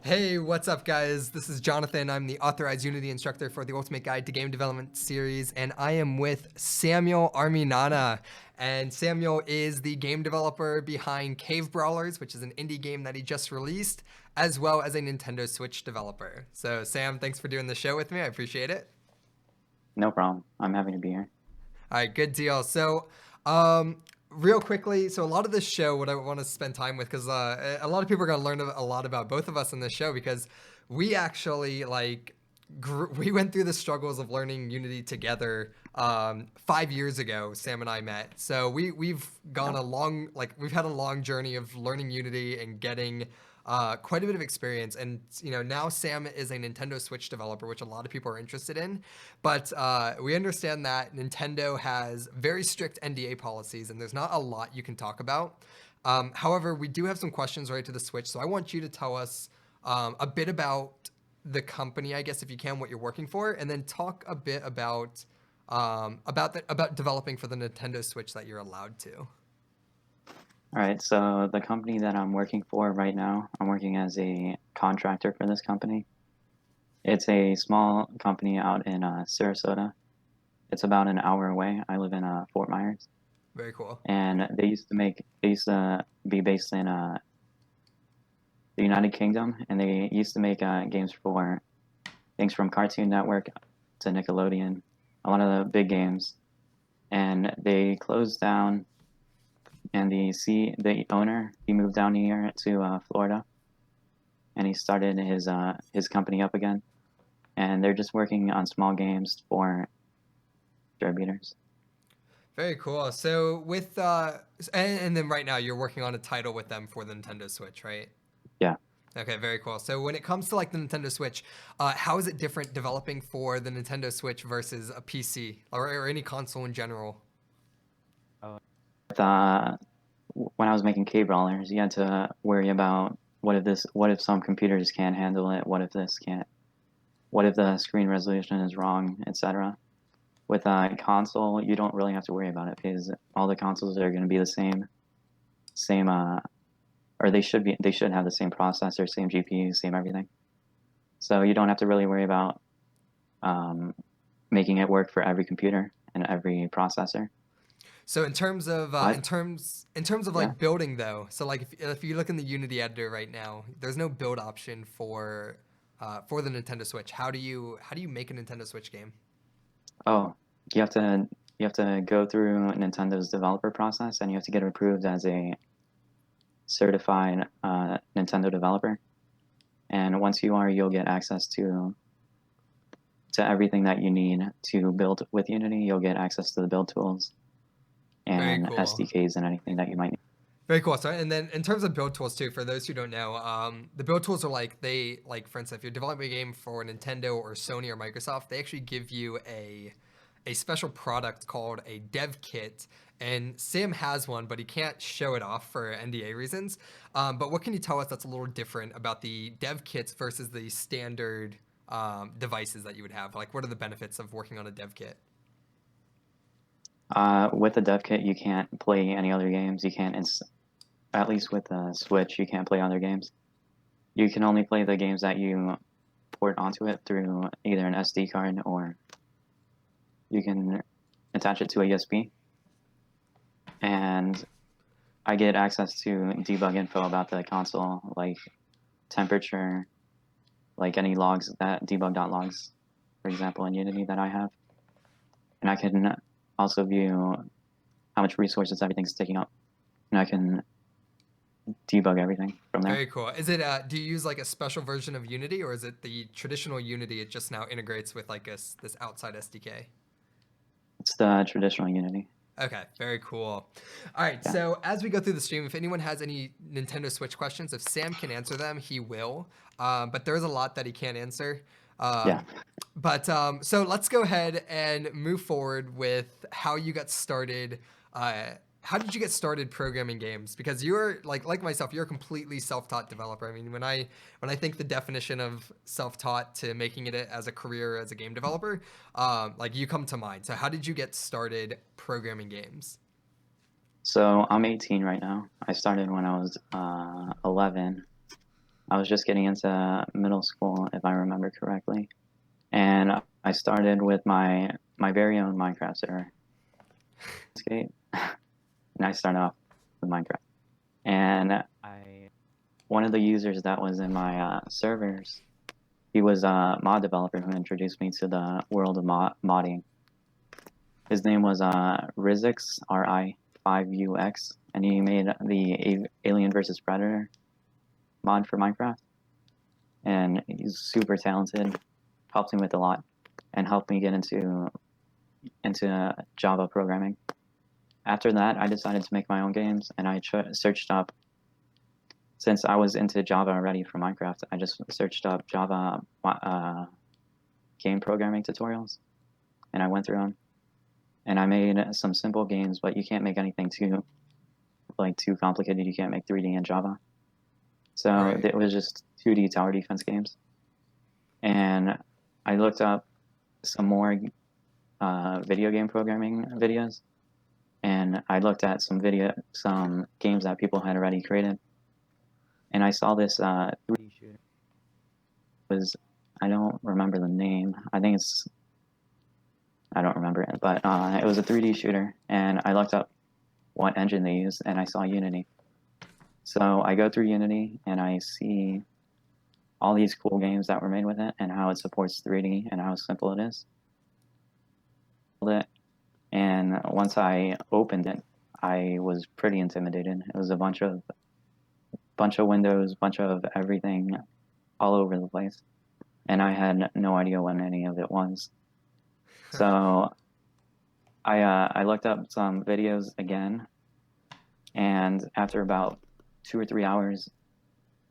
Hey, what's up, guys? This is Jonathan. I'm the Authorized Unity Instructor for the Ultimate Guide to Game Development series, and I am with Samuel Arminana. And Samuel is the game developer behind Cave Brawlers, which is an indie game that he just released, as well as a Nintendo Switch developer. So, Sam, thanks for doing the show with me. I appreciate it. No problem. I'm happy to be here. All right, good deal. So, real quickly, so a lot of this show, what I want to spend time with, because a lot of people are going to learn a lot about both of us in this show, because we actually we went through the struggles of learning Unity together 5 years ago. Sam and I met, so we've gone Yeah. a long we've had a long journey of learning Unity and getting quite a bit of experience. And now Sam is a Nintendo Switch developer, which a lot of people are interested in. But we understand that Nintendo has very strict NDA policies, and there's not a lot you can talk about. However, we do have some questions related to the Switch, so I want you to tell us a bit about the company, I guess, if you can, what you're working for, and then talk a bit about developing for the Nintendo Switch that you're allowed to. All right. So the company that I'm working for right now, I'm working as a contractor for this company. It's a small company out in Sarasota. It's about an hour away. I live in Fort Myers, Very cool. and they used to be based in the United Kingdom, and they used to make games for things from Cartoon Network to Nickelodeon, a lot of the big games, and they closed down. And the owner, he moved down here to Florida, and he started his company up again. And they're just working on small games for distributors. Very cool. So and then right now you're working on a title with them for the Nintendo Switch, right? Yeah. Okay, very cool. So when it comes to the Nintendo Switch, how is it different developing for the Nintendo Switch versus a PC or any console in general? With, when I was making Cave Brawlers, you had to worry about what if some computers can't handle it, what if this can't, what if the screen resolution is wrong, etc. With a console, you don't really have to worry about it because all the consoles are going to be the same, or they should have the same processor, same GPU, same everything. So you don't have to really worry about making it work for every computer and every processor. So in terms of But yeah, building though, so if you look in the Unity editor right now, there's no build option for the Nintendo Switch. How do you make a Nintendo Switch game? oh, you have to you have to go through Nintendo's developer process, and you have to get approved as a certified Nintendo developer. And once you are, you'll get access to everything that you need to build with Unity. You'll get access to the build tools Very and cool. SDKs and anything that you might need. Very cool. So, and then in terms of build tools too, for those who don't know, the build tools are for instance, if you're developing a game for Nintendo or Sony or Microsoft, they actually give you a special product called a dev kit. And Sam has one, but he can't show it off for NDA reasons. But what can you tell us that's a little different about the dev kits versus the standard devices that you would have? Like, what are the benefits of working on a dev kit? With the dev kit, you can't play any other games. You can't, at least with the Switch, you can't play other games. You can only play the games that you port onto it through either an SD card or you can attach it to a USB. And I get access to debug info about the console, like temperature, like any logs, that debug.logs, for example, in Unity that I have. And I can also view how much resources everything's taking up. And I can debug everything from there. Very cool. Do you use like a special version of Unity, or is it the traditional Unity? It just now integrates with this outside SDK. It's the traditional Unity. Okay, very cool. All right, Yeah. so as we go through the stream, if anyone has any Nintendo Switch questions, if Sam can answer them, he will. But there's a lot that he can't answer. Yeah. So let's go ahead and move forward with how you got started. How did you get started programming games? Because you're like myself, you're a completely self-taught developer. I mean, when I think the definition of self-taught to making it as a career as a game developer, you come to mind. So how did you get started programming games? So I'm 18 right now. I started when I was 11. I was just getting into middle school, if I remember correctly, and I started with my very own Minecraft server, Skate, and I started off with Minecraft. And one of the users that was in my servers, he was a mod developer who introduced me to the world of modding. His name was Rizix, RI5UX, and he made the Alien vs Predator mod for Minecraft. And he's super talented, helped me with a lot, and helped me get into Java programming. After that, I decided to make my own games, and I searched up, since I was into Java already for Minecraft, I just searched up Java game programming tutorials, and I went through them. And I made some simple games, but you can't make anything too complicated. You can't make 3D in Java. So It was just 2D tower defense games. And I looked up some more video game programming videos, and I looked at some games that people had already created. And I saw this 3D shooter. I don't remember the name. I don't remember it, but it was a 3D shooter, and I looked up what engine they used, and I saw Unity. So I go through Unity, and I see all these cool games that were made with it, and how it supports 3D, and how simple it is. And once I opened it, I was pretty intimidated. It was a bunch of windows, bunch of everything all over the place, and I had no idea what any of it was. So I looked up some videos again, and after about 2 or 3 hours,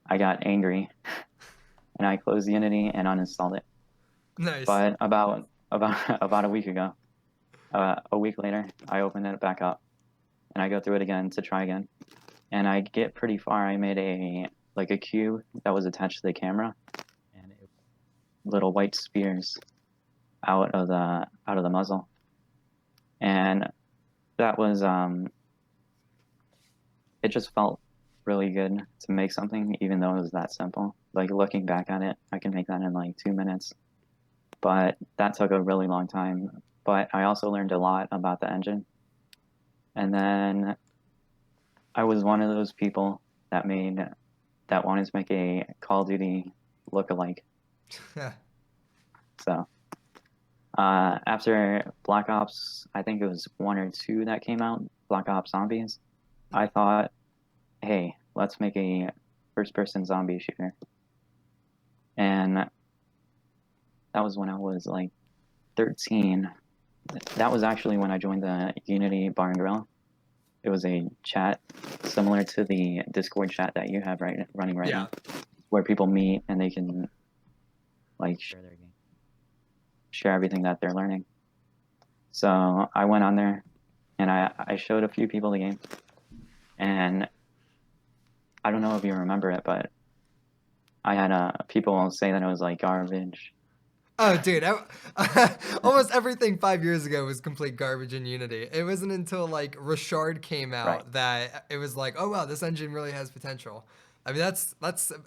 I got angry, and I closed Unity and uninstalled it. Nice. But about a week ago, a week later, I opened it back up, and I go through it again to try again, and I get pretty far. I made a cube that was attached to the camera, and it little white spears out of the muzzle, and that was it just felt really good to make something, even though it was that simple. Like, looking back at it, I can make that in like 2 minutes, but that took a really long time. But I also learned a lot about the engine, and then I was one of those people that wanted to make a Call of Duty lookalike. So after Black Ops, I think it was 1 or 2 that came out, Black Ops Zombies, I thought, hey, let's make a first-person zombie shooter. And that was when I was like 13. That was actually when I joined the Unity Bar and Grill. It was a chat similar to the Discord chat that you have running right now, where people meet and they can like share their game, share everything that they're learning. So I went on there, and I showed a few people the game, and I don't know if you remember it, but I had people say that it was like garbage. Oh, dude, almost everything 5 years ago was complete garbage in Unity. It wasn't until like Richard came out that it was like, oh wow, this engine really has potential. I mean, that's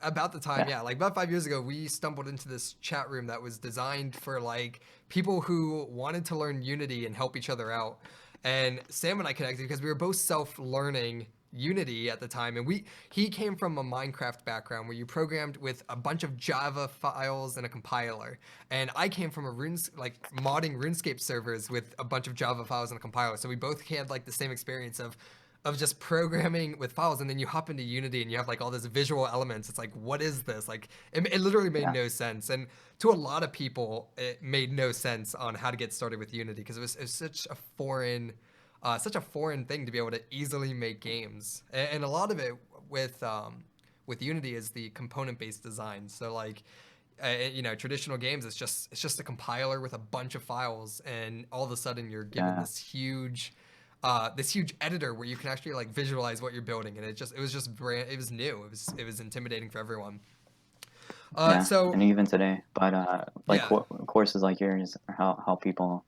about the time, like about 5 years ago, we stumbled into this chat room that was designed for like people who wanted to learn Unity and help each other out. And Sam and I connected because we were both self-learning Unity at the time, and he came from a Minecraft background where you programmed with a bunch of Java files and a compiler, and I came from a modding RuneScape servers with a bunch of Java files and a compiler. So we both had like the same experience of just programming with files, and then you hop into Unity and you have like all these visual elements. It's like, what is this? Like, it literally made no sense, and to a lot of people, it made no sense on how to get started with Unity because it was such a foreign thing to be able to easily make games, and a lot of it with Unity is the component-based design. So like, traditional games, it's just a compiler with a bunch of files, and all of a sudden you're given this huge editor where you can actually like visualize what you're building, and it was new. It was intimidating for everyone. So, and even today, but courses like yours help people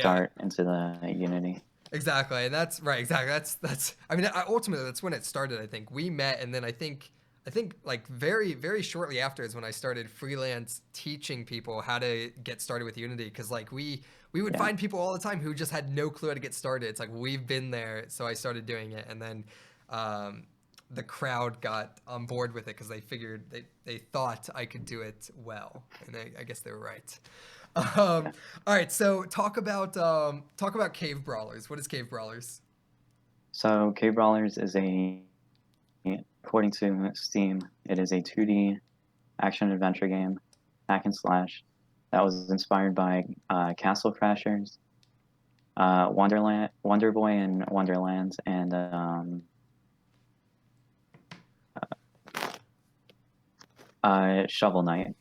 start into the Unity. Exactly, and that's right. Exactly, that's. I mean, ultimately, that's when it started. I think we met, and then I think I think like very shortly after is when I started freelance teaching people how to get started with Unity, because like we would Yeah. find people all the time who just had no clue how to get started. It's like we've been there, so I started doing it, and then um, the crowd got on board with it because they figured they thought I could do it well, and I guess they were right. Yeah. All right, so talk about Cave Brawlers. What is Cave Brawlers? So Cave Brawlers is according to Steam, it is a 2D action adventure game, hack and slash, that was inspired by Castle Crashers, Wonder Boy and Wonderland, and Shovel Knight. Shovel Knight.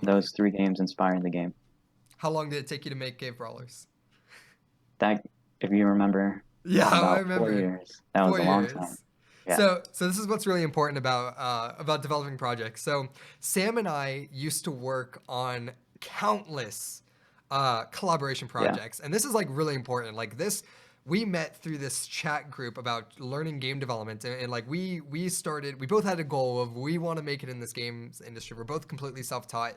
Those three games inspired the game. How long did it take you to make Cave Brawlers? That, if you remember, Yeah, I about remember. 4 years. That was 4 a long years. time. Yeah. So this is what's really important about developing projects. So Sam and I used to work on countless collaboration projects, and this is like really important. Like this, we met through this chat group about learning game development, and like we both had a goal of we want to make it in this games industry. We're both completely self-taught,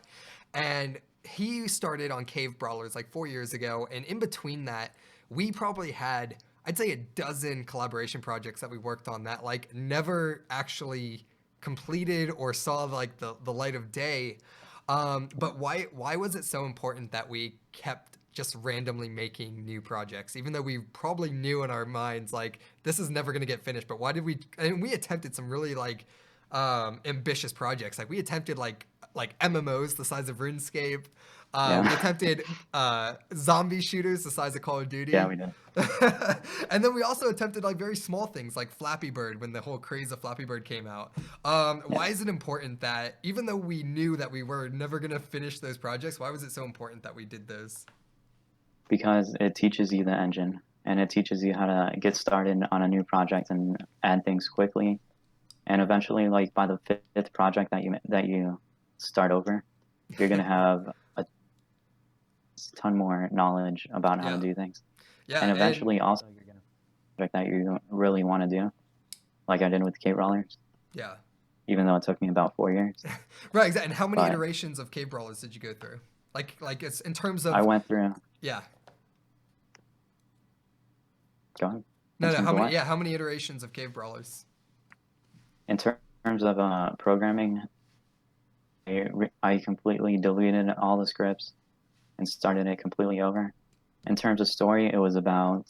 and he started on Cave Brawlers like 4 years ago, and in between that, we probably had, I'd say, a dozen collaboration projects that we worked on that like never actually completed or saw like the light of day. But why was it so important that we kept just randomly making new projects, even though we probably knew in our minds like this is never going to get finished? But why did we? And we attempted some really like ambitious projects. Like we attempted like MMOs the size of RuneScape. We attempted zombie shooters the size of Call of Duty. Yeah, we did. And then we also attempted like very small things like Flappy Bird when the whole craze of Flappy Bird came out. Why is it important that even though we knew that we were never going to finish those projects, why was it so important that we did those? Because it teaches you the engine, and it teaches you how to get started on a new project and add things quickly. And eventually, like by the fifth project that you start over, you're gonna have a ton more knowledge about how to do things. Yeah, And eventually, also, you're gonna project that you really want to do, like I did with Cave Brawlers. Yeah. Even though it took me about 4 years. Right, exactly. And how many iterations of Cave Brawlers did you go through? Like it's in terms of. I went through. Yeah. Go ahead. No. How many iterations of Cave Brawlers? In terms of programming, I completely deleted all the scripts and started it completely over. In terms of story, it was about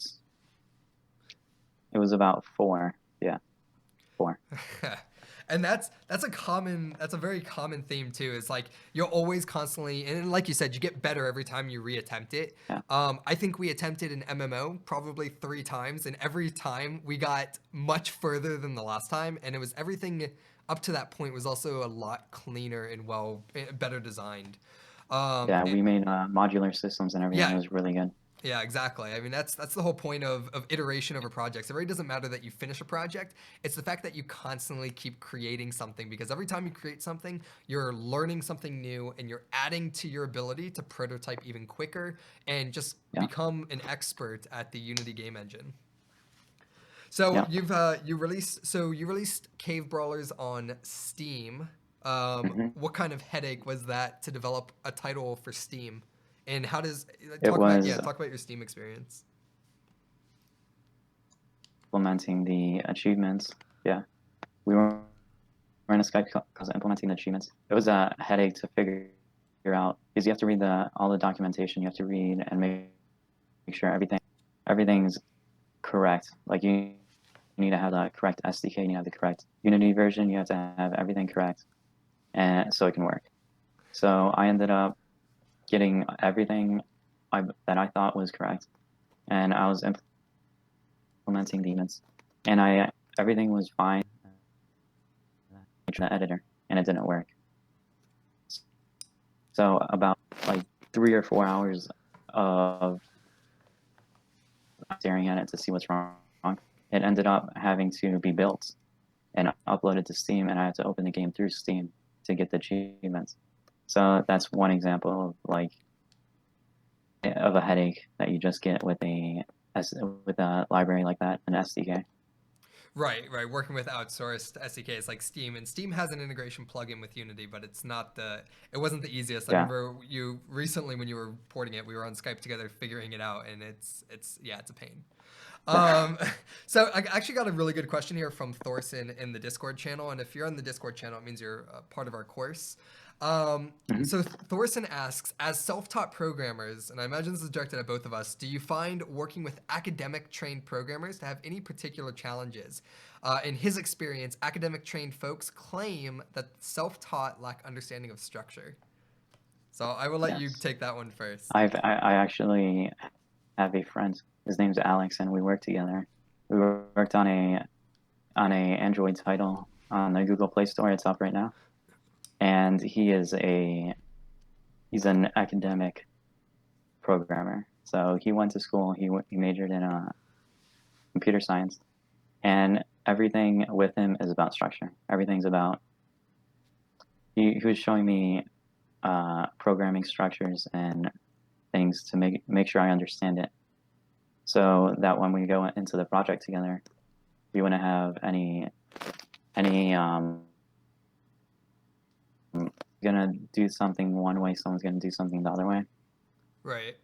4. Yeah, 4. And that's a very common theme too. Is like you're always constantly, and like you said, you get better every time you reattempt it. Yeah. I think we attempted an MMO probably 3 times, and every time we got much further than the last time, and it was everything up to that point was also a lot cleaner and better designed. We made modular systems and everything. It was really good. Yeah, exactly. I mean, that's the whole point of iteration over projects. It really doesn't matter that you finish a project. It's the fact that you constantly keep creating something, because every time you create something, you're learning something new and you're adding to your ability to prototype even quicker and just become an expert at the Unity game engine. So you released Cave Brawlers on Steam. What kind of headache was that to develop a title for Steam? And how does talk about your Steam experience? Implementing the achievements. Yeah, we were in a Skype call implementing the achievements. It was a headache to figure out, because you have to read all the documentation. You have to read and make sure everything's correct. Like you need to have the correct SDK. You need to have the correct Unity version. You have to have everything correct, and so it can work. So I ended up getting everything that I thought was correct, and I was implementing the events, and everything was fine. The editor, and it didn't work. So about like 3 or 4 hours of staring at it to see what's wrong, it ended up having to be built and uploaded to Steam, and I had to open the game through Steam to get the achievements. So that's one example of a headache that you just get with a library like that, an SDK. Right, right. Working with outsourced SDKs like Steam, and Steam has an integration plugin with Unity, but it wasn't the easiest. I Yeah. remember you recently when you were porting it, we were on Skype together figuring it out, and yeah, it's a pain. Um, so I actually got a really good question here from Thorson in the Discord channel, and if you're on the Discord channel, it means you're part of our course. Mhm. So Thorson asks, as self-taught programmers, and I imagine this is directed at both of us, do you find working with academic trained programmers to have any particular challenges? In his experience, academic trained folks claim that self-taught lack understanding of structure. So I will let you Yes. take that one first. I actually have a friend. His name's Alex, and we work together. We worked on a Android title on the Google Play Store. It's up right now, and he's an academic programmer. So he went to school. He majored in computer science, and everything with him is about structure. Everything's about. He was showing me programming structures and things to make sure I understand it, so that when we go into the project together, we wouldn't have any gonna do something one way, someone's gonna do something the other way. Right.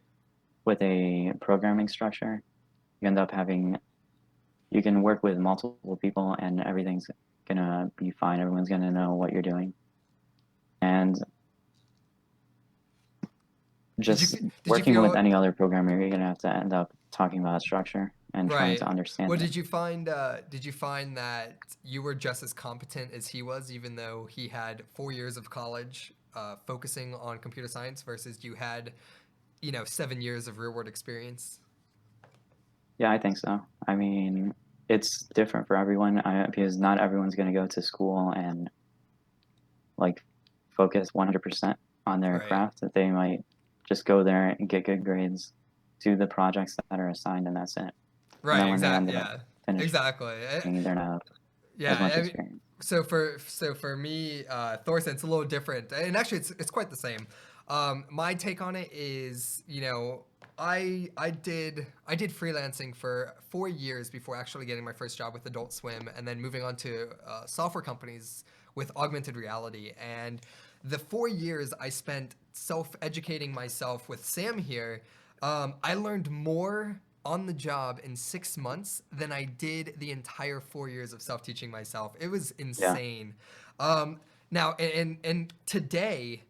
With a programming structure, you end up having, you can work with multiple people and everything's gonna be fine. Everyone's gonna know what you're doing. And just Did you working feel with any other programmer, you're gonna have to end up talking about structure and trying to right? understand Well, it. did you find that you were just as competent as he was, even though he had 4 years of college focusing on computer science versus you had, 7 years of real world experience? Yeah, I think so. I mean, it's different for everyone because not everyone's gonna go to school and like focus 100% on their Right. craft. That they might just go there and get good grades, do the projects that are assigned, and that's it. And then Right. when they end Exactly. up Yeah. finishing, Exactly. they're not have as Yeah. much I mean, experience. so for me, Thorson, it's a little different, and actually, it's quite the same. My take on it is, I did freelancing for 4 years before actually getting my first job with Adult Swim, and then moving on to software companies with augmented reality. And the 4 years I spent self-educating myself with Sam here, I learned more on the job in 6 months than I did the entire 4 years of self-teaching myself. It was Yeah, insane. Now, and today,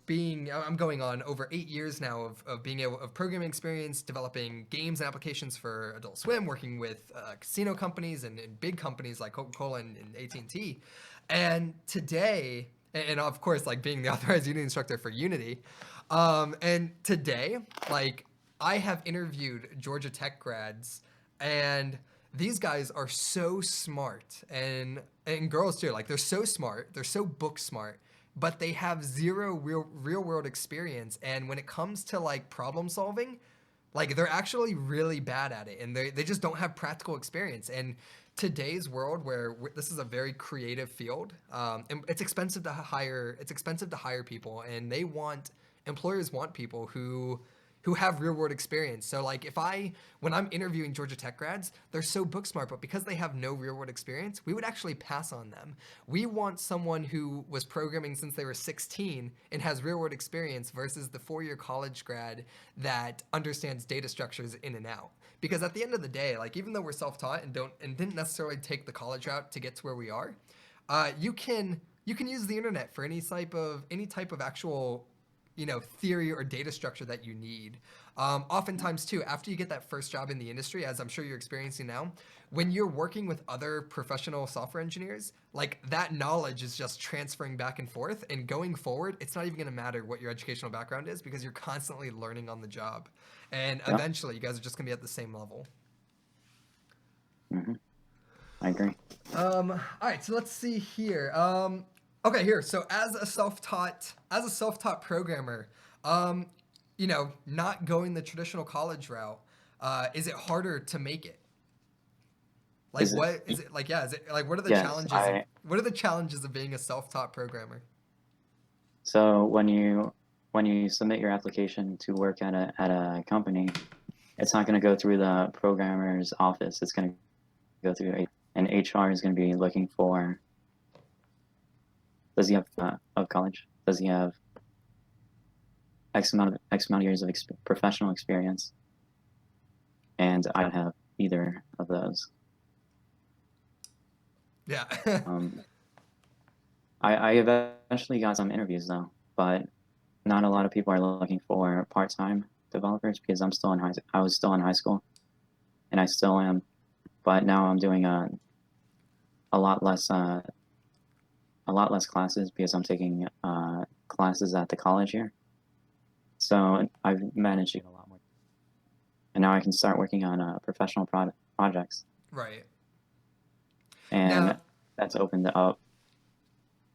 being I'm going on over 8 years now of being able of programming experience, developing games and applications for Adult Swim, working with casino companies and big companies like Coca-Cola and AT&T. And today, and of course, like being the authorized Unity instructor for Unity, and today, like I have interviewed Georgia Tech grads, and these guys are so smart, and girls too. Like they're so smart, they're so book smart, but they have zero real world experience. And when it comes to like problem solving, like they're actually really bad at it, and they just don't have practical experience. And today's world, where this is a very creative field, and it's expensive to hire people, and employers want people who have real world experience. So like when I'm interviewing Georgia Tech grads, they're so book smart, but because they have no real world experience, we would actually pass on them. We want someone who was programming since they were 16 and has real world experience versus the 4 year college grad that understands data structures in and out. Because at the end of the day, like even though we're self-taught and didn't necessarily take the college route to get to where we are, you can use the internet for any type of actual theory or data structure that you need. Oftentimes too, after you get that first job in the industry, as I'm sure you're experiencing now, when you're working with other professional software engineers, like that knowledge is just transferring back and forth, and going forward it's not even going to matter what your educational background is because you're constantly learning on the job, and yeah, eventually you guys are just going to be at the same level. hmm I agree. All right, so let's see here. Okay, here. So as a self-taught programmer, not going the traditional college route, is it harder to make it? Like, Is it? what is it like? Yeah, is it like what are the Yes, challenges of what are the challenges of being a self-taught programmer? So when you submit your application to work at a company, it's not going to go through the programmer's office. It's going to go through and HR is going to be looking for, does he have of college? Does he have X amount of years of professional experience? And I don't have either of those. Yeah. I eventually got some interviews though, but not a lot of people are looking for part-time developers because I'm still in I was still in high school, and I still am, but now I'm doing a lot less classes because I'm taking classes at the college here. So I've managed to get a lot more, and now I can start working on professional projects. Right. And Now, that's opened up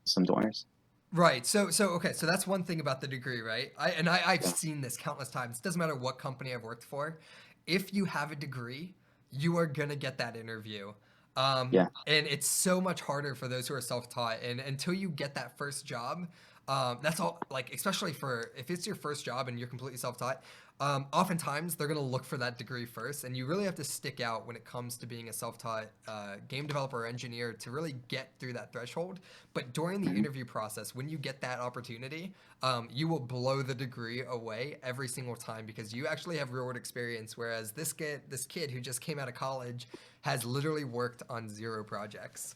some doors. right. So okay. So that's one thing about the degree, right? I've Yeah. seen this countless times. It doesn't matter what company I've worked for. If you have a degree, you are gonna get that interview. Yeah. And it's so much harder for those who are self-taught. And until you get that first job, that's all. Like especially for if it's your first job and you're completely self-taught, oftentimes they're gonna look for that degree first. And you really have to stick out when it comes to being a self-taught game developer or engineer to really get through that threshold. But during the Mhm. interview process, when you get that opportunity, you will blow the degree away every single time because you actually have real world experience. Whereas this kid who just came out of college has literally worked on 0 projects.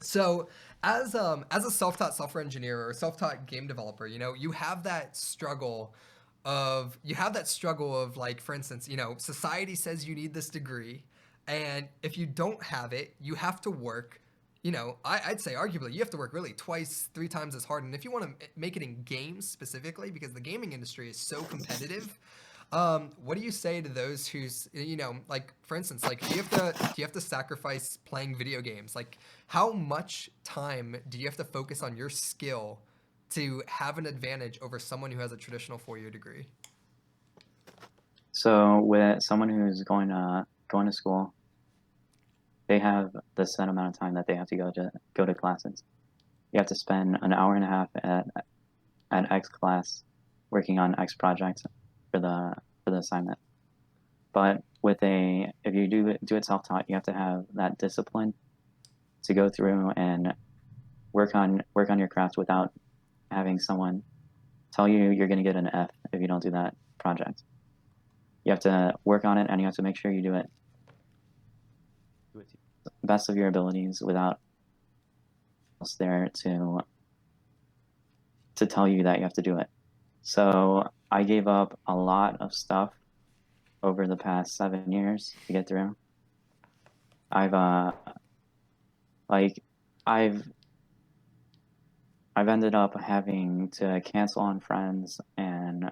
So, as a self-taught software engineer or self-taught game developer, you have that struggle of like, for instance, society says you need this degree, and if you don't have it, you have to work. I'd say arguably you have to work really twice, 3 times as hard. And if you want to make it in games specifically, because the gaming industry is so competitive, what do you say to those who's, like for instance, like do you have to sacrifice playing video games? Like how much time do you have to focus on your skill to have an advantage over someone who has a traditional 4-year degree? So with someone who's going to school, they have the set amount of time that they have to go to classes. You have to spend an hour and a half at X class working on X projects for the assignment. But if you do it self-taught, you have to have that discipline to go through and work on your craft without having someone tell you you're going to get an F if you don't do that project. You have to work on it, and you have to make sure you do it to the best of your abilities without else there to tell you that you have to do it. So I gave up a lot of stuff over the past 7 years to get through. I've ended up having to cancel on friends and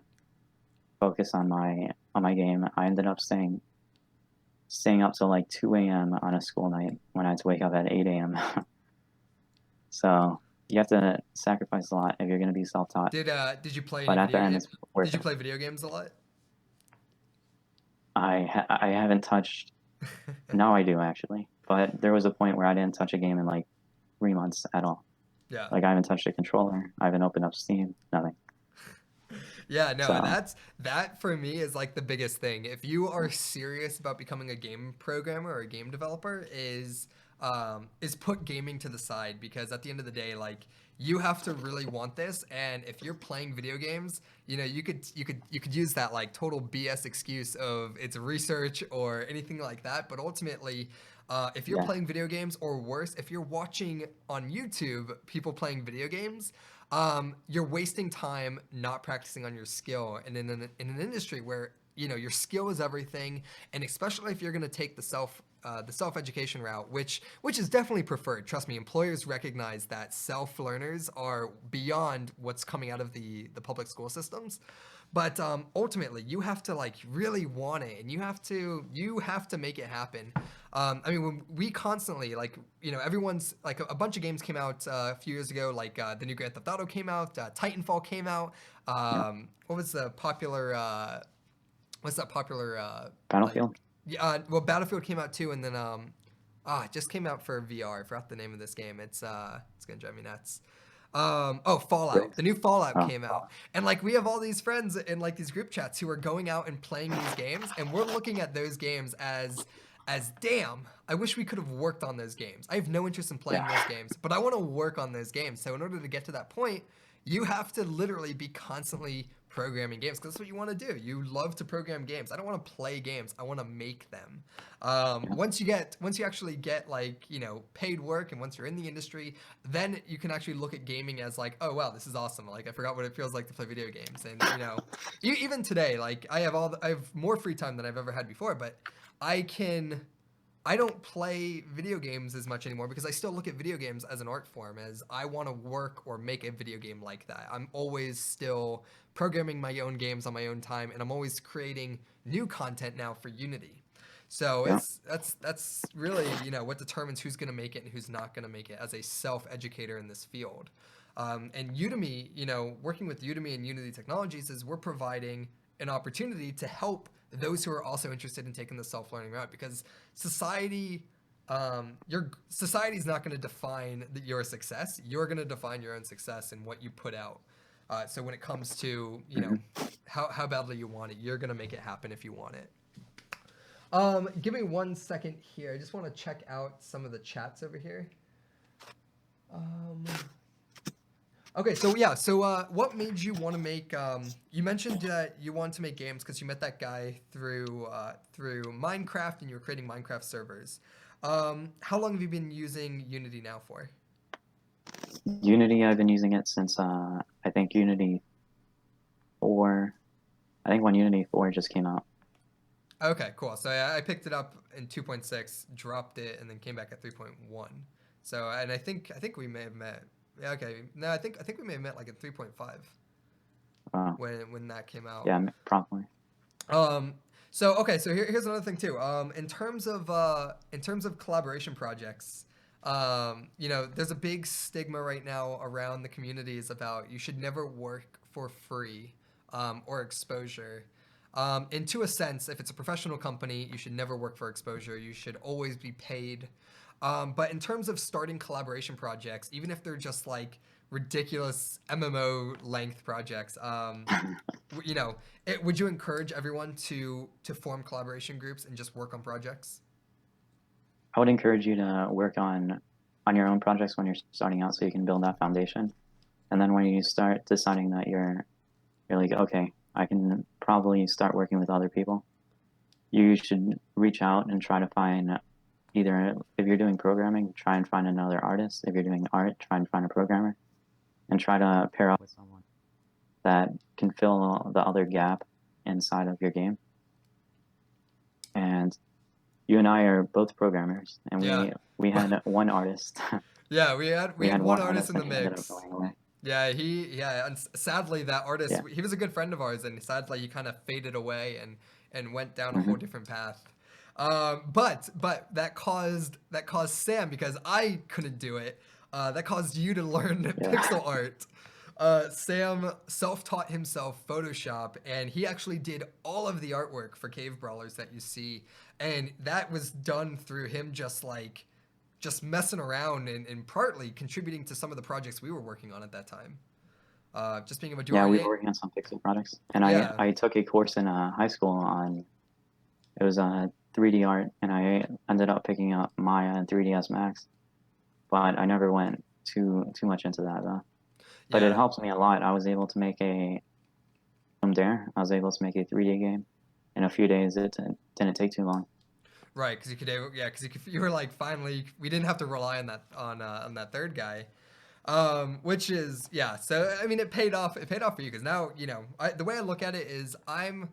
focus on my game. I ended up staying up till like 2 a.m. on a school night when I had to wake up at 8 a.m. So you have to sacrifice a lot if you're going to be self-taught. Did you play But any at the video end, games? it's worth Did you it. play video games a lot? I haven't touched. Now I do actually, but there was a point where I didn't touch a game in like 3 months at all. Yeah. Like I haven't touched a controller. I haven't opened up Steam. Nothing. Yeah, no, So that for me is like the biggest thing. If you are serious about becoming a game programmer or a game developer, is put gaming to the side because at the end of the day, like you have to really want this. And if you're playing video games, you could use that like total BS excuse of it's research or anything like that. But ultimately, if you're yeah, playing video games, or worse, if you're watching on YouTube people playing video games, you're wasting time not practicing on your skill. And in an industry where your skill is everything, and especially if you're going to take the self education route, which is definitely preferred. Trust me, employers recognize that self learners are beyond what's coming out of the public school systems. But ultimately, you have to like really want it, and you have to make it happen. I mean, when we constantly like everyone's like a bunch of games came out a few years ago, like the new Grand Theft Auto came out, Titanfall came out. yeah. What was the popular? What's that popular? Like Battlefield. yeah, well, Battlefield came out too, and then it just came out for VR. I forgot the name of this game. It's gonna drive me nuts. Fallout. Great. The new Fallout Oh, came out, and like we have all these friends in like these group chats who are going out and playing these games, and we're looking at those games as damn, I wish we could have worked on those games. I have no interest in playing Yeah. those games, but I want to work on those games. So in order to get to that point, you have to literally be constantly programming games because that's what you want to do. You love to program games. I don't want to play games. I want to make them. Yeah. Once you actually get like paid work, and once you're in the industry, then you can actually look at gaming as like, oh wow, this is awesome. Like I forgot what it feels like to play video games, and even today, like I have more free time than I've ever had before, but I can. I don't play video games as much anymore because I still look at video games as an art form, as I want to work or make a video game like that. I'm always still programming my own games on my own time, and I'm always creating new content now for Unity. So Yeah. that's really what determines who's going to make it and who's not going to make it as a self-educator in this field. And Udemy, working with Udemy and Unity Technologies is we're providing an opportunity to help those who are also interested in taking the self-learning route, because your society is not going to define your success. You're going to define your own success and what you put out. So when it comes to how badly you want it, you're going to make it happen if you want it. Give me 1 second here. I just want to check out some of the chats over here. Okay, so yeah, what made you want to make? You mentioned that you wanted to make games because you met that guy through Minecraft, and you were creating Minecraft servers. How long have you been using Unity now for? Unity, I've been using it since I think Unity 4. I think when Unity 4 just came out. Okay, cool. So I picked it up in 2.6, dropped it, and then came back at 3.1. So and I think we may have met. Yeah, okay. No, I think we may have met like at 3.5 when that came out. Yeah, probably. So okay, so here's another thing too. In terms of collaboration projects, there's a big stigma right now around the communities about you should never work for free, or exposure. And to a sense, if it's a professional company, you should never work for exposure. You should always be paid. But in terms of starting collaboration projects, even if they're just like ridiculous MMO length projects, would you encourage everyone to form collaboration groups and just work on projects? I would encourage you to work on your own projects when you're starting out, so you can build that foundation. And then when you start deciding that you're like, okay, I can probably start working with other people, you should reach out and try to find either, if you're doing programming, try and find another artist. If you're doing art, try and find a programmer, and try to pair up with someone that can fill the other gap inside of your game. And you and I are both programmers, and we had one artist. Yeah, we had one artist in the mix. Yeah, and sadly that artist, he was a good friend of ours, and sadly he kind of faded away and went down a whole different path. But that caused Sam, because I couldn't do it. That caused you to learn pixel art. Sam self-taught himself Photoshop, and he actually did all of the artwork for Cave Brawlers that you see, and that was done through him just messing around and partly contributing to some of the projects we were working on at that time. Just being able to do we were working on some pixel projects, and I took a course in high school on, it was 3D art, and I ended up picking up Maya and 3ds Max, but I never went too much into that though. But it helps me a lot. I was able to make I was able to make a 3D game in a few days. It didn't take too long. Right, because you were like, finally, we didn't have to rely on that third guy, which is So I mean, it paid off. It paid off for you, because now the way I look at it is I'm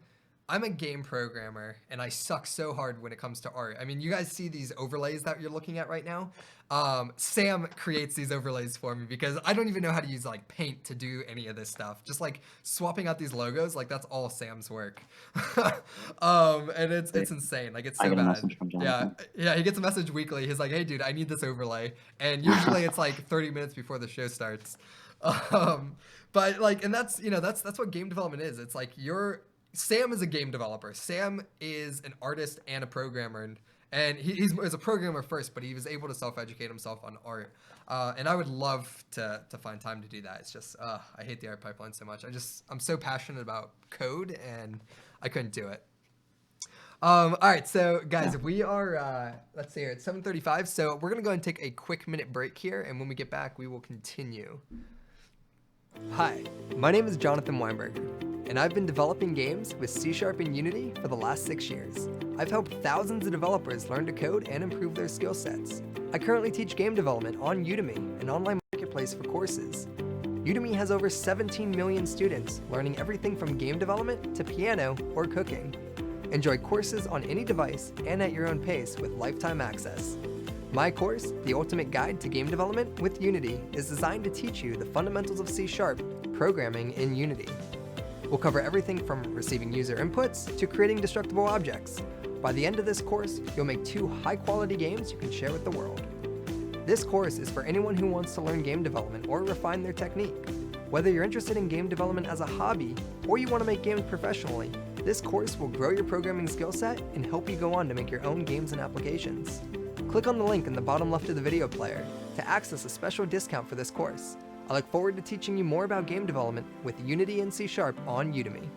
a game programmer, and I suck so hard when it comes to art. I mean, you guys see these overlays that you're looking at right now? Sam creates these overlays for me, because I don't even know how to use like Paint to do any of this stuff. Just like swapping out these logos, like that's all Sam's work. And it's insane. Like it's so bad. Yeah, he gets a message weekly. He's like, "Hey, dude, I need this overlay," and usually it's like 30 minutes before the show starts. But like, and that's that's what game development is. It's like Sam is a game developer. Sam is an artist and a programmer, and he's a programmer first, but he was able to self-educate himself on art. And I would love to find time to do that. It's just I hate the art pipeline so much. I'm so passionate about code, and I couldn't do it. All right, so guys, Yeah. we are let's see here, it's 7:35, so we're gonna go and take a quick minute break here, and when we get back, we will continue. Hi, my name is Jonathan Weinberger, and I've been developing games with C# and Unity for the last 6 years. I've helped thousands of developers learn to code and improve their skill sets. I currently teach game development on Udemy, an online marketplace for courses. Udemy has over 17 million students learning everything from game development to piano or cooking. Enjoy courses on any device and at your own pace with lifetime access. My course, The Ultimate Guide to Game Development with Unity, is designed to teach you the fundamentals of C# programming in Unity. We'll cover everything from receiving user inputs to creating destructible objects. By the end of this course, you'll make 2 high-quality games you can share with the world. This course is for anyone who wants to learn game development or refine their technique. Whether you're interested in game development as a hobby or you want to make games professionally, this course will grow your programming skill set and help you go on to make your own games and applications. Click on the link in the bottom left of the video player to access a special discount for this course. I look forward to teaching you more about game development with Unity and C# on Udemy.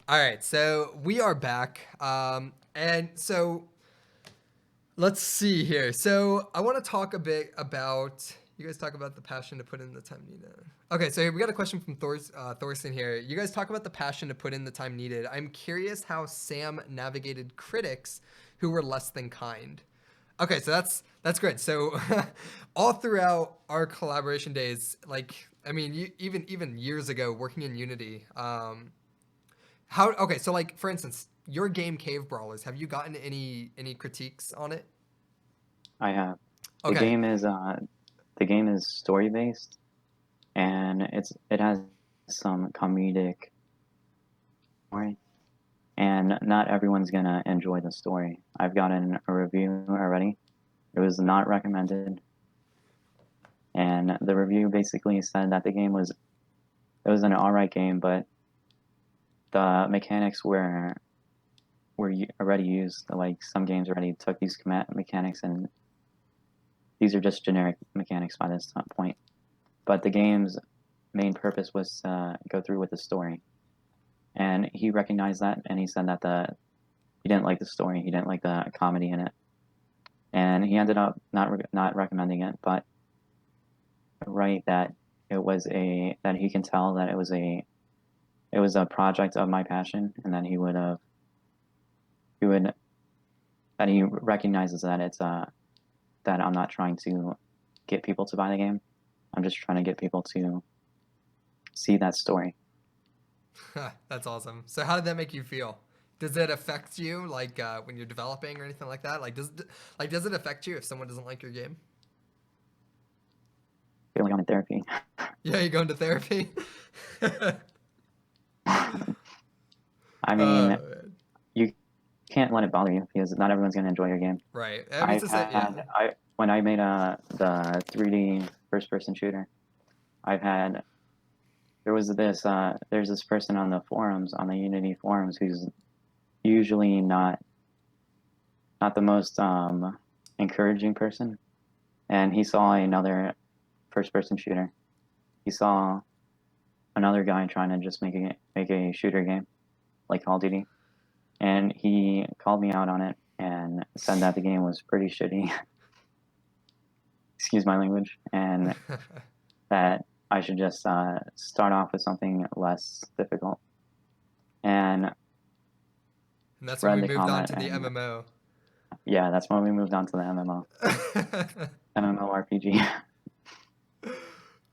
All right, so we are back. And so let's see here. So I want to talk a bit about, you guys talk about the passion to put in the time needed. Okay, so we got a question from Thorsten here. You guys talk about the passion to put in the time needed. I'm curious how Sam navigated critics who were less than kind. Okay, so that's great. So all throughout our collaboration days, like, I mean, even years ago working in Unity, okay, so like for instance, your game Cave Brawlers, have you gotten any critiques on it? I have. Okay. The game is story based, and it has some comedic story, and not everyone's gonna enjoy the story. I've gotten a review already. It was not recommended, and the review basically said that it was an alright game, but the mechanics were already used. Like some games already took these mechanics, and these are just generic mechanics by this point. But the game's main purpose was to go through with the story, and he recognized that, and he said that he didn't like the story, he didn't like the comedy in it, and he ended up not recommending it. But right, that that he can tell that it was a project of my passion, and that he recognizes that that I'm not trying to get people to buy the game. I'm just trying to get people to see that story. That's awesome. So how did that make you feel? Does it affect you, like when you're developing or anything like that? Does it affect you if someone doesn't like your game? I feel like I'm in therapy. Yeah, you go into therapy. I mean, you can't let it bother you because not everyone's gonna enjoy your game. Right. When I made the 3D first-person shooter, there's this person on the forums, on the Unity forums, who's usually not the most encouraging person, and he saw another first-person shooter. He saw another guy trying to just make a shooter game like Call of Duty, and he called me out on it and said that the game was pretty shitty. Excuse my language, and that I should just start off with something less difficult. And that's when we moved on to the MMO. Yeah, that's when we moved on to the MMO. MMORPG.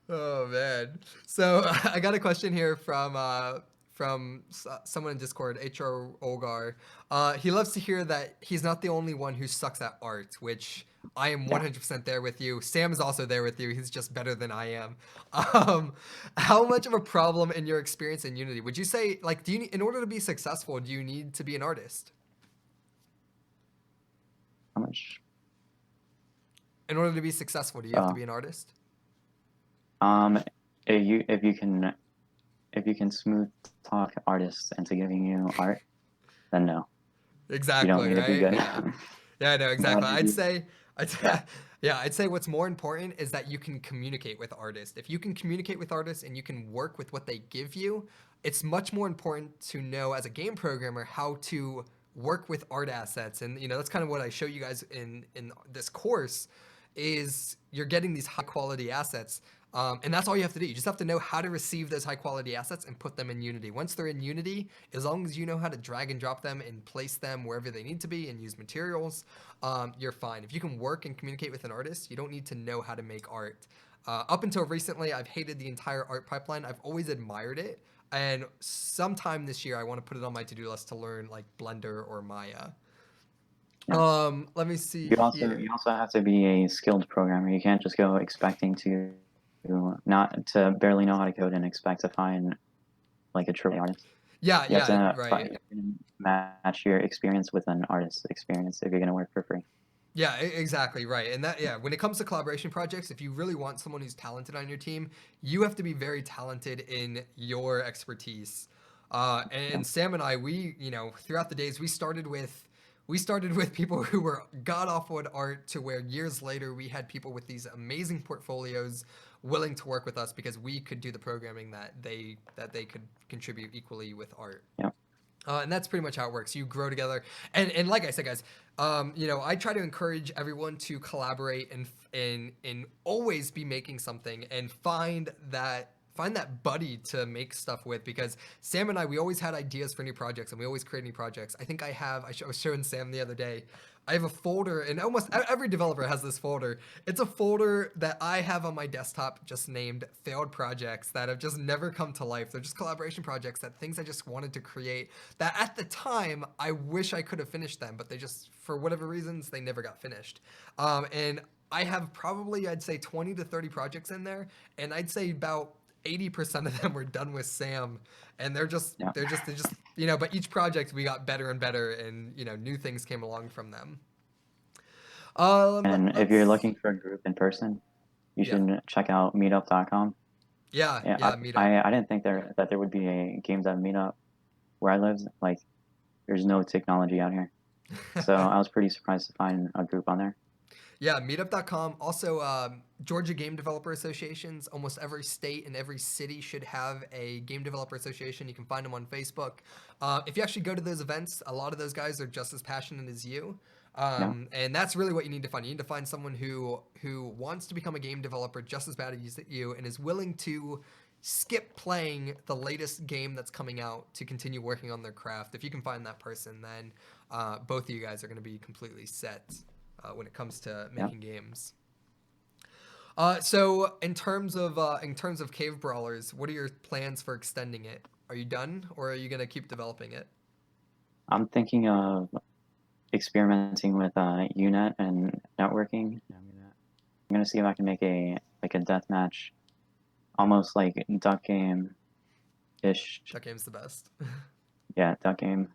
Oh man. So I got a question here from someone in Discord, HR Olgar. He loves to hear that he's not the only one who sucks at art, which I am 100% there with you. Sam is also there with you. He's just better than I am. How much of a problem in your experience in Unity would you say, like, in order to be successful, do you need to be an artist? How much? In order to be successful, do you have to be an artist? If you can smooth talk artists into giving you art, then no. Exactly. You don't need right? to be good. Yeah, no, exactly. I'd say, Yeah. yeah, I'd say what's more important is that you can communicate with artists. If you can communicate with artists and you can work with what they give you, it's much more important to know as a game programmer how to work with art assets. And that's kind of what I show you guys in this course is you're getting these high quality assets. And that's all you have to do. You just have to know how to receive those high quality assets and put them in Unity. Once they're in Unity, as long as you know how to drag and drop them and place them wherever they need to be and use materials, you're fine. If you can work and communicate with an artist, you don't need to know how to make art. Up until recently, I've hated the entire art pipeline. I've always admired it. And sometime this year, I want to put it on my to-do list to learn like Blender or Maya. Yeah. Let me see You here. also have to be a skilled programmer. You can't just go expecting to not to barely know how to code and expect to find like a AAA artist. Yeah, You have yeah, to right. match your experience with an artist's experience if you're going to work for free. Yeah, exactly right. And that, yeah, when it comes to collaboration projects, if you really want someone who's talented on your team, you have to be very talented in your expertise. Yeah. And Sam and I, throughout the days, we started with people who were god awful at art to where years later we had people with these amazing portfolios willing to work with us because we could do the programming that they could contribute equally with art. Yeah. And that's pretty much how it works. You grow together, and like I said, guys, I try to encourage everyone to collaborate and always be making something and find that buddy to make stuff with, because Sam and I, we always had ideas for new projects and we always create new projects. I was showing Sam the other day. I have a folder, and almost every developer has this folder. It's a folder that I have on my desktop just named failed projects that have just never come to life. They're just collaboration projects, that things I just wanted to create that at the time I wish I could have finished them, but they just, for whatever reasons, they never got finished. And I have probably, I'd say 20 to 30 projects in there, and I'd say about 80% of them were done with Sam, and they're just Yeah. but each project we got better and better, and new things came along from them. And if you're Let's looking for a group in person, you Yeah, should check out meetup.com. yeah, Yeah, yeah, meetup. I didn't think that there would be a game dev meetup where I live. Like, there's no technology out here. So I was pretty surprised to find a group on there. Yeah, meetup.com. Also, Georgia Game Developer Associations. Almost every state and every city should have a game developer association. You can find them on Facebook. If you actually go to those events, a lot of those guys are just as passionate as you. Yeah. And that's really what you need to find. You need to find someone who wants to become a game developer just as bad as you and is willing to skip playing the latest game that's coming out to continue working on their craft. If you can find that person, then both of you guys are going to be completely set when it comes to Yeah. making games. So in terms of Cave Brawlers, what are your plans for extending it? Are you done, or are you gonna keep developing it? I'm thinking of experimenting with Unet and networking. I'm gonna see if I can make a deathmatch, almost like duck game ish. That game's the best. Yeah, duck game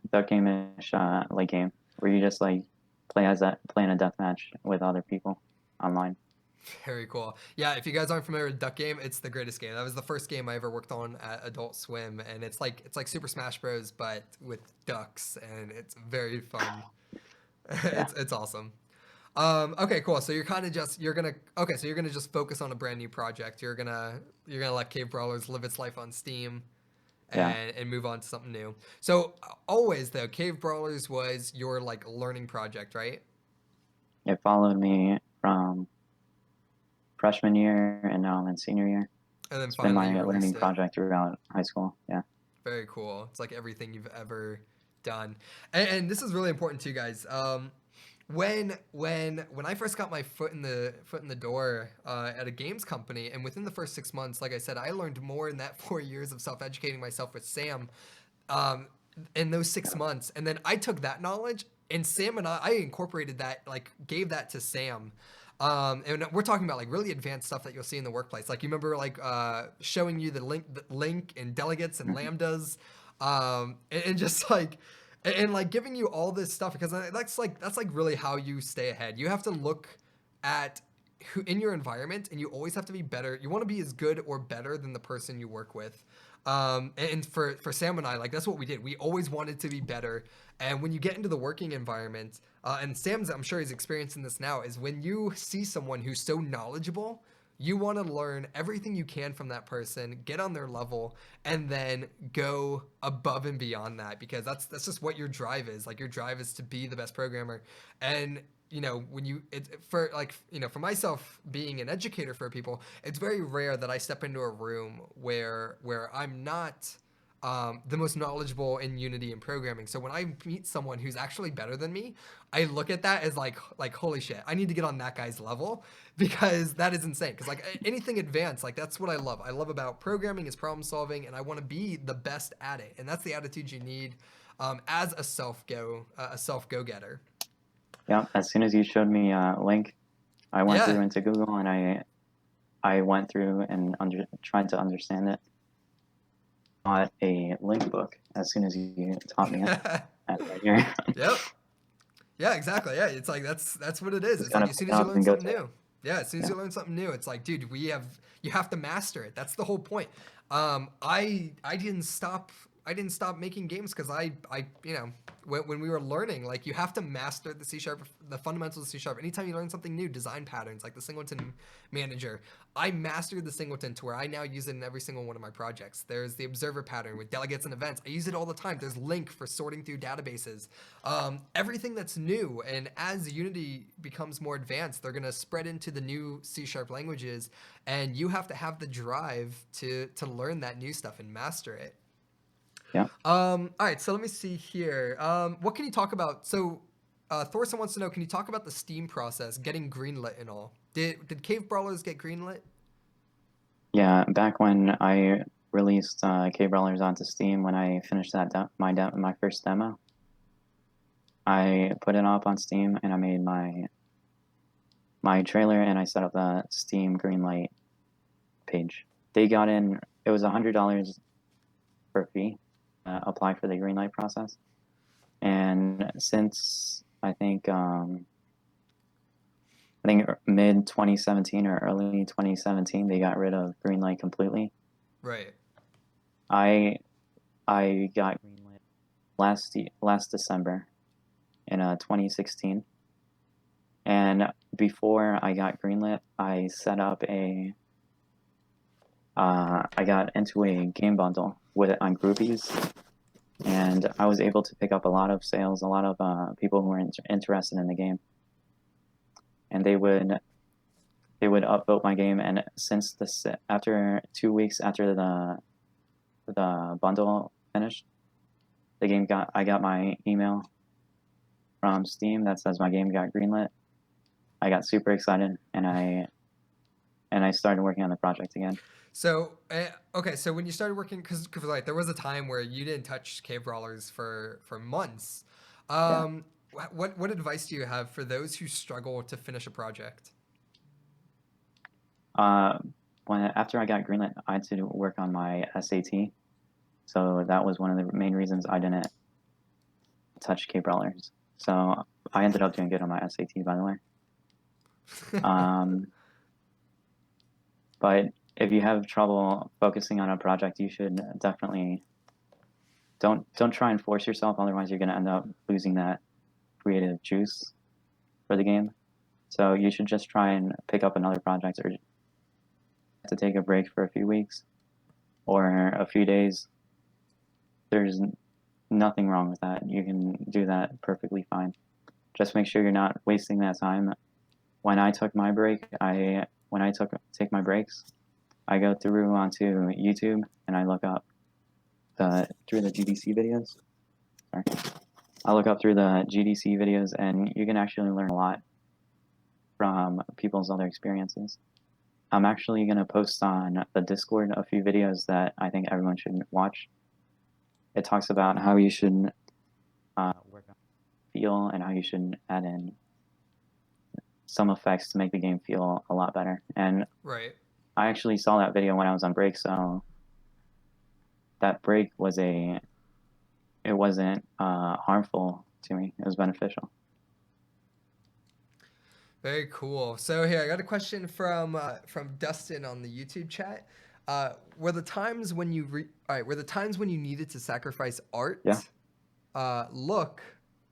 ish late game where you just like play in a deathmatch with other people online. Very cool. Yeah, if you guys aren't familiar with Duck Game, it's the greatest game. That was the first game I ever worked on at Adult Swim, and it's like Super Smash Bros. But with ducks, and it's very fun. Yeah. It's awesome. Okay, cool. So you're gonna just focus on a brand new project. You're gonna let Cave Brawlers live its life on Steam, Yeah. and move on to something new. So always though, Cave Brawlers was your like learning project, right? It followed me from freshman year and now I'm in senior year. And then It's been finally you my released learning it. project throughout high school. Yeah. Very cool. It's like everything you've ever done, and this is really important too, guys. When I first got my foot in the door at a games company, and within the first 6 months, like I said, I learned more in that 4 years of self-educating myself with Sam, in those 6 months, and then I took that knowledge, and Sam and I incorporated that, like gave that to Sam. And we're talking about like really advanced stuff that you'll see in the workplace. Like you remember like showing you the link and delegates and lambdas, and just like and like giving you all this stuff, because that's like really how you stay ahead. You have to look at who in your environment, and you always have to be better. You want to be as good or better than the person you work with. And for Sam and I, like that's what we did. We always wanted to be better. And when you get into the working environment, and Sam's, I'm sure he's experiencing this now, is when you see someone who's so knowledgeable, you want to learn everything you can from that person, get on their level, and then go above and beyond that because that's just what your drive is. Like your drive is to be the best programmer. And when for like for myself being an educator for people, it's very rare that I step into a room where I'm not the most knowledgeable in Unity and programming. So when I meet someone who's actually better than me, I look at that as like holy shit, I need to get on that guy's level because that is insane. Because like anything advanced, like that's what I love. I love about programming is problem solving, and I want to be the best at it. And that's the attitude you need as a self go getter. Yeah, as soon as you showed me a link, I went Yeah. through into Google and I went through and tried to understand it. Got a link book as soon as you taught me it. And right here. Yep. Yeah, exactly. Yeah, it's like that's what it is. Just It's gotta like as pick soon it as you up learn and go something to it. new. Yeah, as soon as Yeah. you learn something new, it's like, dude, you have to master it. That's the whole point. I didn't stop making games because I when we were learning, like you have to master the C#, the fundamentals of C#. Anytime you learn something new, design patterns like the singleton manager, I mastered the singleton to where I now use it in every single one of my projects. There's the observer pattern with delegates and events. I use it all the time. There's link for sorting through databases. Everything that's new, and as Unity becomes more advanced, they're gonna spread into the new C# languages, and you have to have the drive to learn that new stuff and master it. Yeah. All right, so let me see here. What can you talk about? So, Thorson wants to know: can you talk about the Steam process, getting greenlit and all? Did Cave Brawlers get greenlit? Yeah, back when I released Brawlers onto Steam, when I finished that my first demo, I put it up on Steam and I made my trailer and I set up the Steam greenlight page. They got in. It was $100 per fee. Apply for the greenlight process, and since I think mid 2017 or early 2017 they got rid of greenlight completely. Right. I got greenlit last December in 2016, and before I got greenlit, I set up I got into a game bundle with it on Groupies, and I was able to pick up a lot of sales, a lot of people who were interested in the game, and they would upvote my game. And since after 2 weeks after the bundle finished, I got my email from Steam that says my game got greenlit. I got super excited, and I started working on the project again. So, okay, so when you started working, because like there was a time where you didn't touch Cave Brawlers for months. Yeah. What advice do you have for those who struggle to finish a project? After I got greenlit, I had to work on my SAT, so that was one of the main reasons I didn't touch Cave Brawlers. So I ended up doing good on my SAT, by the way. But if you have trouble focusing on a project, you should definitely don't try and force yourself. Otherwise, you're going to end up losing that creative juice for the game. So you should just try and pick up another project, or to take a break for a few weeks or a few days. There's nothing wrong with that. You can do that perfectly fine. Just make sure you're not wasting that time. When I took my break, take my breaks, I go through onto YouTube and I look up through the GDC videos. Sorry. I look up through the GDC videos, and you can actually learn a lot from people's other experiences. I'm actually going to post on the Discord a few videos that I think everyone should watch. It talks about how you should work on feel and how you should add in some effects to make the game feel a lot better. And Right. I actually saw that video when I was on break, so that break wasn't harmful to me. It was beneficial. Very cool. So here I got a question from Dustin on the YouTube chat. Were the times when you all right? Were the times when you needed to sacrifice art? Yeah. Look.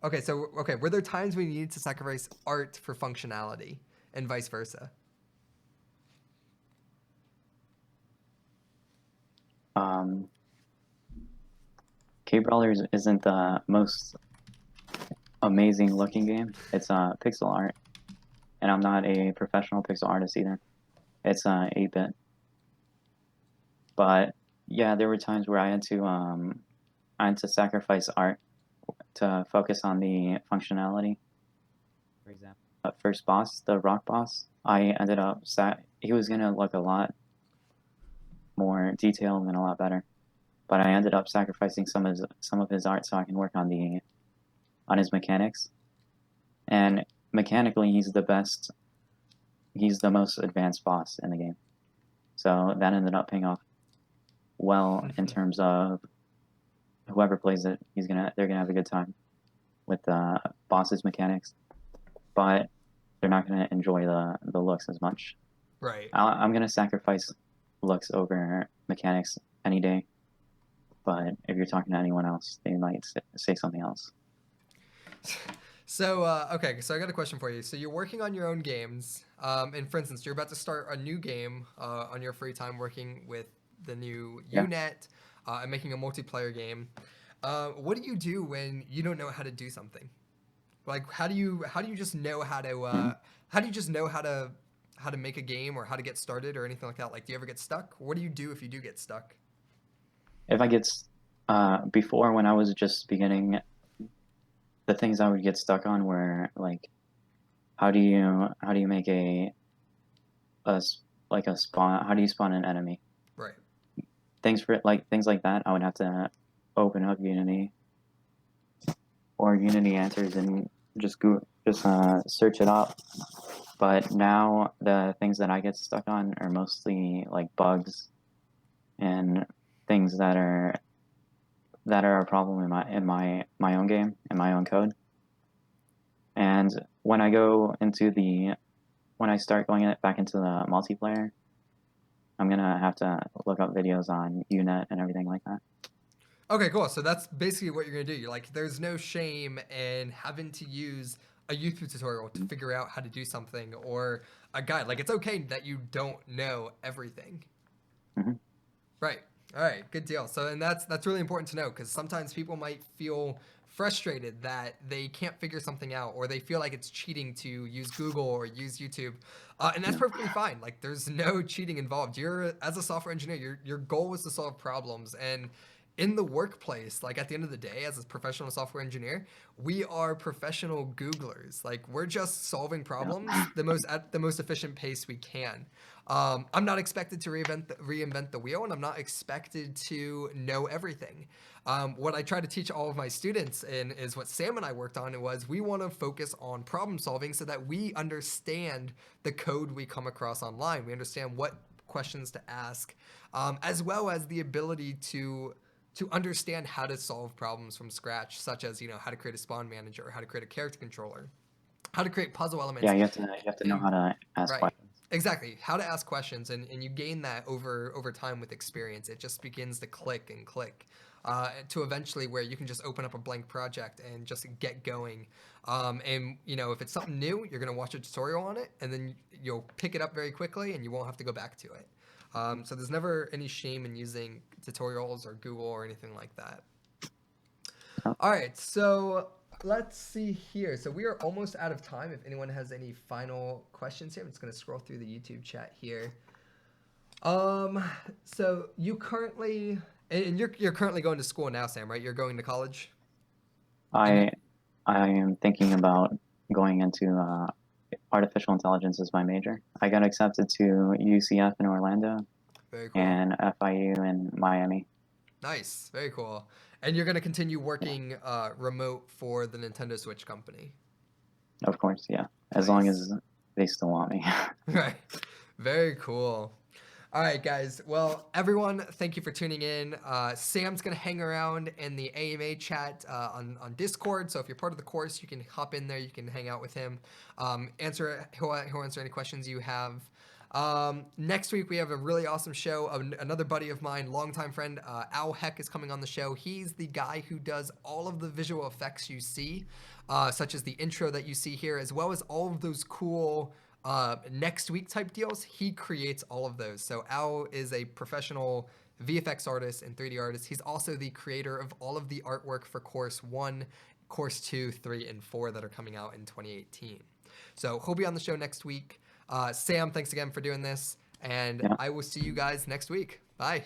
Okay, so okay, were there times when you needed to sacrifice art for functionality, and vice versa? Brawlers isn't the most amazing looking game. It's pixel art, and I'm not a professional pixel artist either. It's 8-bit. But yeah, there were times where I had to sacrifice art to focus on the functionality. For example, first boss, the rock boss, I ended up he was gonna look a lot more detailed and a lot better, but I ended up sacrificing some of his art so I can work on his mechanics. And mechanically, he's the best. He's the most advanced boss in the game, so that ended up paying off well in terms of whoever plays it. They're gonna have a good time with the boss's mechanics, but they're not gonna enjoy the looks as much. Right. I'm gonna sacrifice looks over mechanics any day, but if you're talking to anyone else, they might say something else. So, okay, so I got a question for you. So you're working on your own games, and for instance, you're about to start a new game on your free time, working with the new Yeah. UNet and making a multiplayer game. What do you do when you don't know how to do something? Like, how do you just know how to how do you just know how to make a game or how to get started or anything like that? Like, do you ever get stuck? What do you do if you do get stuck? If I get before, when I was just beginning, the things I would get stuck on were like, how do you make a spawn? How do you spawn an enemy? Right. Things like that, I would have to open up Unity or Unity Answers and just search it up. But now the things that I get stuck on are mostly like bugs and things that are a problem in my own game, in my own code. And when I start going back into the multiplayer, I'm gonna have to look up videos on UNet and everything like that. Okay, cool. So that's basically what you're gonna do. You're like, there's no shame in having to use a YouTube tutorial to figure out how to do something or a guide. Like, it's okay that you don't know everything. Mm-hmm. Right. All right. Good deal. So, and that's really important to know because sometimes people might feel frustrated that they can't figure something out or they feel like it's cheating to use Google or use YouTube, and that's perfectly fine. Like, there's no cheating involved. You're as a software engineer, your goal is to solve problems and. In the workplace, like at the end of the day, as a professional software engineer, we are professional Googlers. Like we're just solving problems at the most efficient pace we can. I'm not expected to reinvent the wheel, and I'm not expected to know everything. What I try to teach all of my students is what Sam and I worked on. It was we want to focus on problem solving so that we understand the code we come across online. We understand what questions to ask, as well as the ability to understand how to solve problems from scratch, such as how to create a spawn manager, or how to create a character controller, how to create puzzle elements. Yeah, you have to know how to ask questions. Exactly, how to ask questions, and you gain that over time with experience. It just begins to click and click. To eventually where you can just open up a blank project and just get going. And if it's something new, you're gonna watch a tutorial on it, and then you'll pick it up very quickly, and you won't have to go back to it. So there's never any shame in using tutorials or Google or anything like that. All right, so let's see here. So we are almost out of time. If anyone has any final questions here, I'm just going to scroll through the YouTube chat here. So you currently, and you're currently going to school now, Sam, right? You're going to college? I am thinking about going into artificial intelligence as my major. I got accepted to UCF in Orlando. Very cool. And FIU in Miami. Nice, very cool. And you're going to continue working remote for the Nintendo Switch company? Of course, yeah. As long as they still want me. Right. Very cool. All right, guys. Well, everyone, thank you for tuning in. Sam's going to hang around in the AMA chat on Discord. So if you're part of the course, you can hop in there. You can hang out with him. He'll answer any questions you have. Next week we have a really awesome show. Another buddy of mine, longtime friend, Al Heck, is coming on the show. He's the guy who does all of the visual effects you see, such as the intro that you see here, as well as all of those cool next week type deals. He creates all of those. So Al is a professional VFX artist and 3D artist. He's also the creator of all of the artwork for Course 1, Course 2, 3, and 4 that are coming out in 2018. So he'll be on the show next week. Sam, thanks again for doing this, and Yeah. I will see you guys next week. Bye.